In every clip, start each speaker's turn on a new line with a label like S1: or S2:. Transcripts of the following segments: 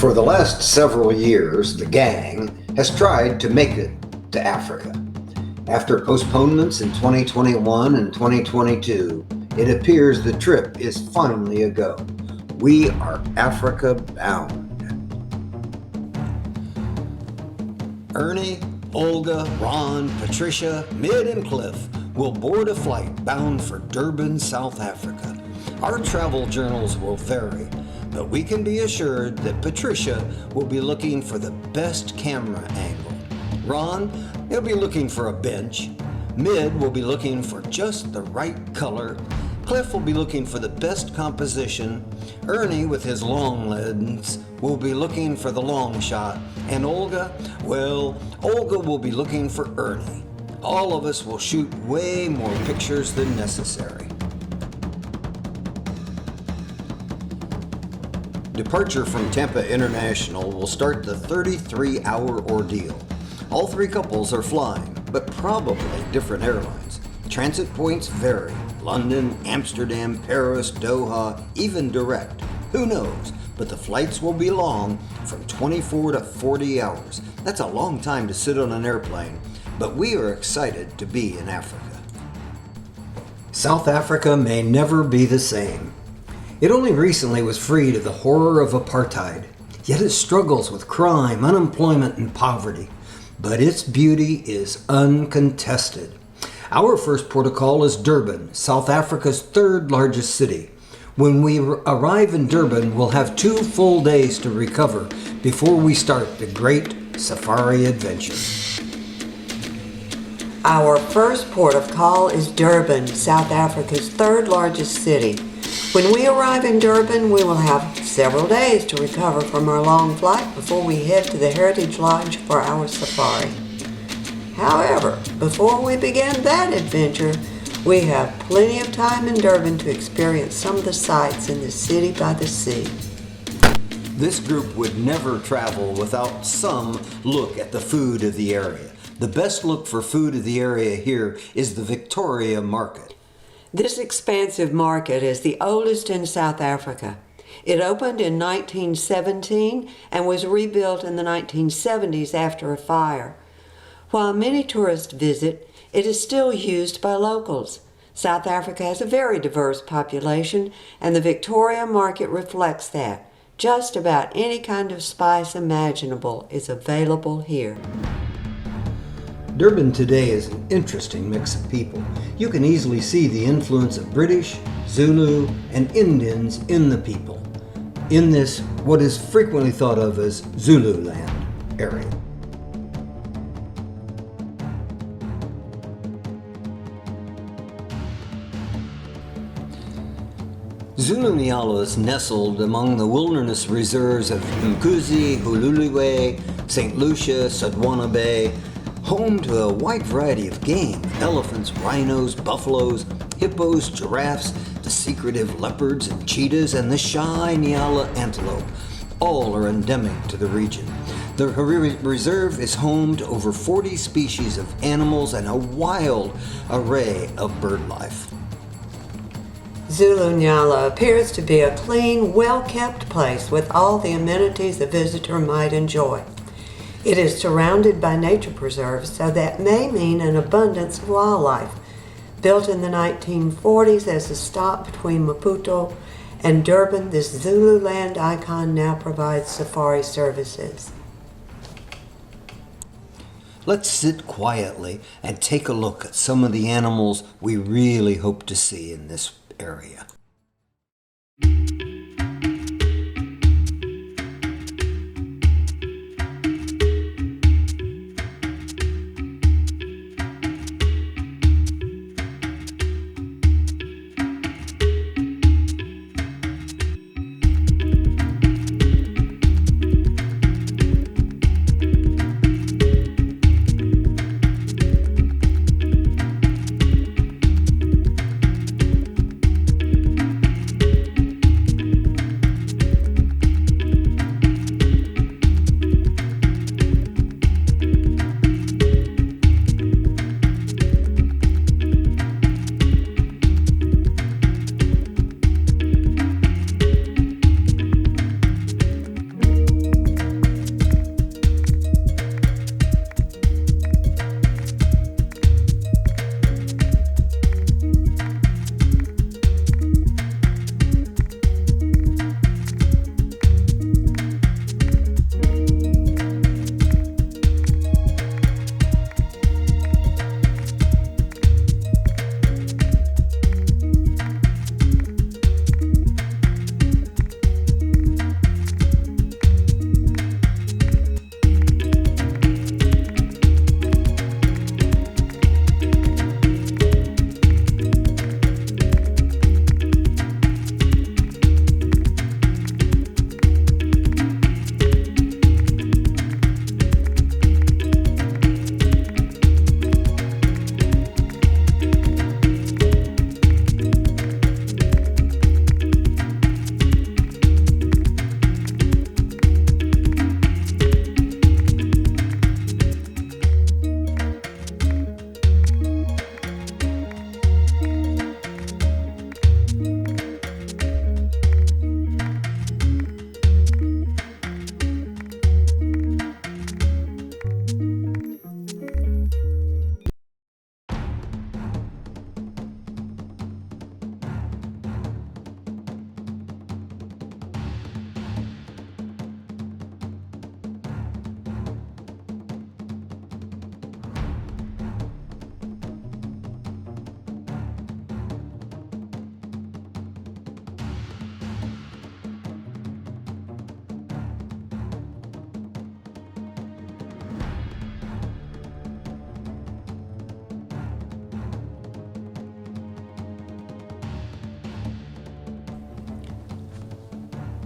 S1: For the last several years, the gang has tried to make it to Africa. After postponements in 2021 and 2022, it appears the trip is finally a go. We are Africa-bound. Ernie, Olga, Ron, Patricia, Mid, and Cliff will board a flight bound for Durban, South Africa. Our travel journals will vary, but we can be assured that Patricia will be looking for the best camera angle. Ron, he'll be looking for a bench. Mid will be looking for just the right color. Cliff will be looking for the best composition. Ernie, with his long lens, will be looking for the long shot. And Olga, well, Olga will be looking for Ernie. All of us will shoot way more pictures than necessary. Departure from Tampa International will start the 33-hour ordeal. All three couples are flying, but probably different airlines. Transit points vary. London, Amsterdam, Paris, Doha, even direct. Who knows? But the flights will be long, from 24 to 40 hours. That's a long time to sit on an airplane, but we are excited to be in Africa. South Africa may never be the same. It only recently was freed of the horror of apartheid, yet it struggles with crime, unemployment, and poverty. But its beauty is uncontested. Our first port of call is Durban, South Africa's third largest city. When we arrive in Durban, we'll have 2 full days to recover before we start the great safari adventure.
S2: Our first port of call is Durban, South Africa's third largest city. When we arrive in Durban, we will have several days to recover from our long flight before we head to the Heritage Lodge for our safari. However, before we begin that adventure, we have plenty of time in Durban to experience some of the sights in the city by the sea.
S1: This group would never travel without some look at the food of the area. The best look for food of the area here is the Victoria Market.
S2: This expansive market is the oldest in South Africa. It opened in 1917 and was rebuilt in the 1970s after a fire. While many tourists visit, it is still used by locals. South Africa has a very diverse population, and the Victoria Market reflects that. Just about any kind of spice imaginable is available here.
S1: Durban today is an interesting mix of people. You can easily see the influence of British, Zulu, and Indians in the people, in this what is frequently thought of as Zululand area. Zulu-Nyala is nestled among the wilderness reserves of Mkuzi, Hululiwe, St. Lucia, Sodwana Bay, home to a wide variety of game: elephants, rhinos, buffaloes, hippos, giraffes, the secretive leopards and cheetahs, and the shy Nyala antelope. All are endemic to the region. The reserve is home to over 40 species of animals and a wild array of bird life.
S2: Zulu-Nyala appears to be a clean, well-kept place with all the amenities a visitor might enjoy. It is surrounded by nature preserves, so that may mean an abundance of wildlife. Built in the 1940s as a stop between Maputo and Durban, this Zululand icon now provides safari services.
S1: Let's sit quietly and take a look at some of the animals we really hope to see in this area.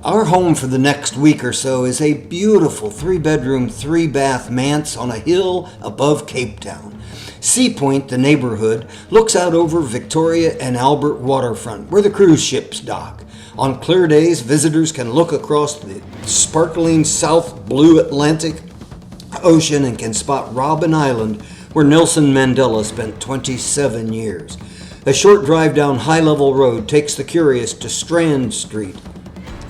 S1: Our home for the next week or so is a beautiful 3-bedroom, 3-bath manse on a hill above Cape Town. Sea Point, the neighborhood, looks out over Victoria and Albert waterfront, where the cruise ships dock. On clear days, visitors can look across the sparkling South Blue Atlantic Ocean and can spot Robben Island, where Nelson Mandela spent 27 years. A short drive down High Level Road takes the curious to Strand Street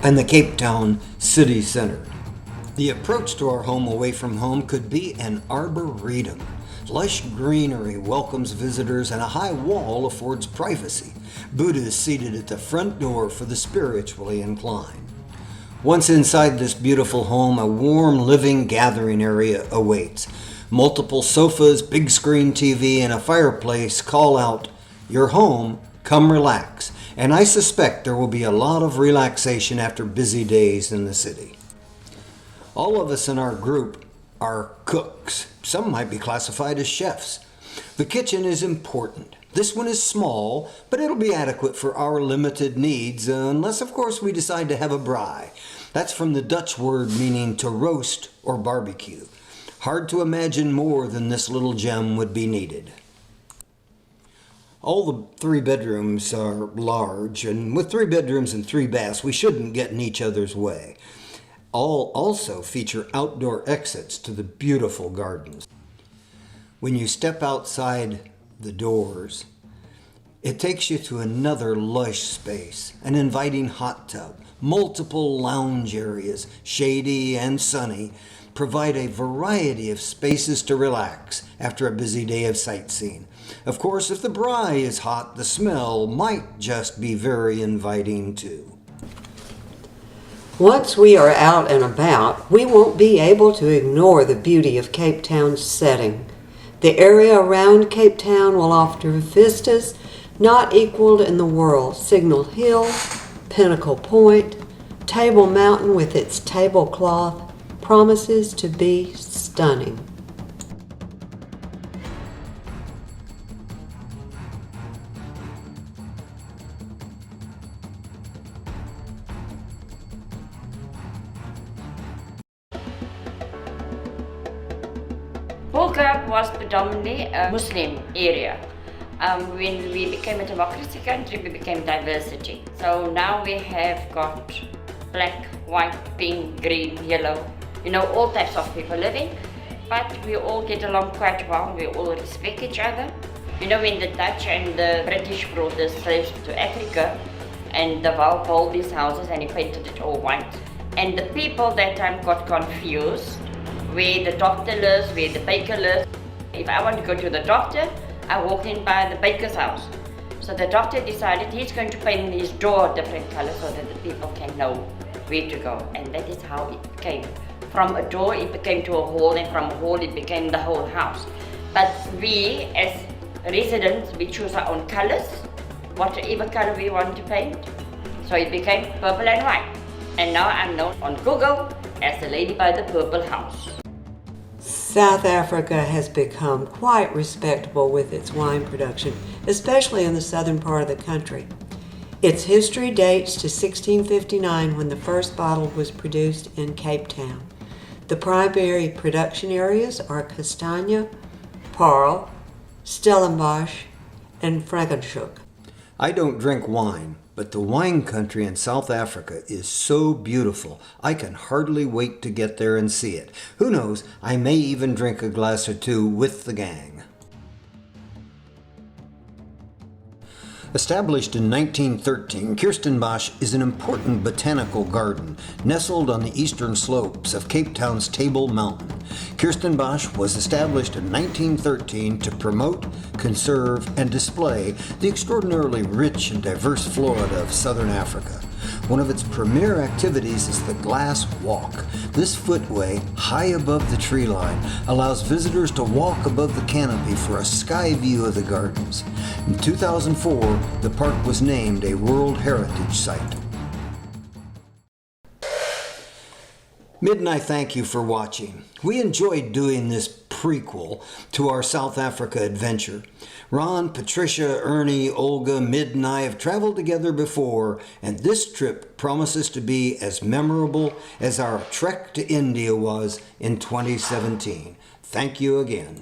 S1: and the Cape Town City Center. The approach to our home away from home could be an arboretum. Lush greenery welcomes visitors and a high wall affords privacy. Buddha is seated at the front door for the spiritually inclined. Once inside this beautiful home, a warm living gathering area awaits. Multiple sofas, big screen TV, and a fireplace call out, "Your home, come relax." And I suspect there will be a lot of relaxation after busy days in the city. All of us in our group are cooks. Some might be classified as chefs. The kitchen is important. This one is small, but it'll be adequate for our limited needs, unless of course we decide to have a braai. That's from the Dutch word meaning to roast or barbecue. Hard to imagine more than this little gem would be needed. All the 3 bedrooms are large, and with 3 bedrooms and 3 baths, we shouldn't get in each other's way. All also feature outdoor exits to the beautiful gardens. When you step outside the doors, it takes you to another lush space, an inviting hot tub, multiple lounge areas, shady and sunny, provide a variety of spaces to relax after a busy day of sightseeing. Of course, if the braai is hot, the smell might just be very inviting too.
S2: Once we are out and about, we won't be able to ignore the beauty of Cape Town's setting. The area around Cape Town will offer vistas not equaled in the world. Signal Hill, Pinnacle Point, Table Mountain with its tablecloth promises to be stunning.
S3: Bulgar was predominantly a Muslim area. When we became a democracy country, we became diversity. So now we have got black, white, pink, green, yellow, all types of people living, but we all get along quite well. We all respect each other. When the Dutch and the British brought the slaves to Africa, and the Val built these houses and he painted it all white. And the people that time got confused where the doctor lives, where the baker lives. If I want to go to the doctor, I walk in by the baker's house. So the doctor decided he's going to paint his door different colors so that the people can know where to go. And that is how it came. From a door it became to a hall, and from a hall it became the whole house. But we as residents, we choose our own colors, whatever color we want to paint. So it became purple and white. And now I'm known on Google as the lady by the purple house.
S2: South Africa has become quite respectable with its wine production, especially in the southern part of the country. Its history dates to 1659 when the first bottle was produced in Cape Town. The primary production areas are Castagna, Paarl, Stellenbosch, and Frankenschhoek.
S1: I don't drink wine, but the wine country in South Africa is so beautiful, I can hardly wait to get there and see it. Who knows, I may even drink a glass or two with the gang. Established in 1913, Kirstenbosch is an important botanical garden nestled on the eastern slopes of Cape Town's Table Mountain. Kirstenbosch was established in 1913 to promote, conserve, and display the extraordinarily rich and diverse flora of southern Africa. One of its premier activities is the Glass Walk. This footway, high above the tree line, allows visitors to walk above the canopy for a sky view of the gardens. In 2004, the park was named a World Heritage Site. Mid and I thank you for watching. We enjoyed doing this prequel to our South Africa adventure. Ron, Patricia, Ernie, Olga, Mid and I have traveled together before, and this trip promises to be as memorable as our trek to India was in 2017. Thank you again.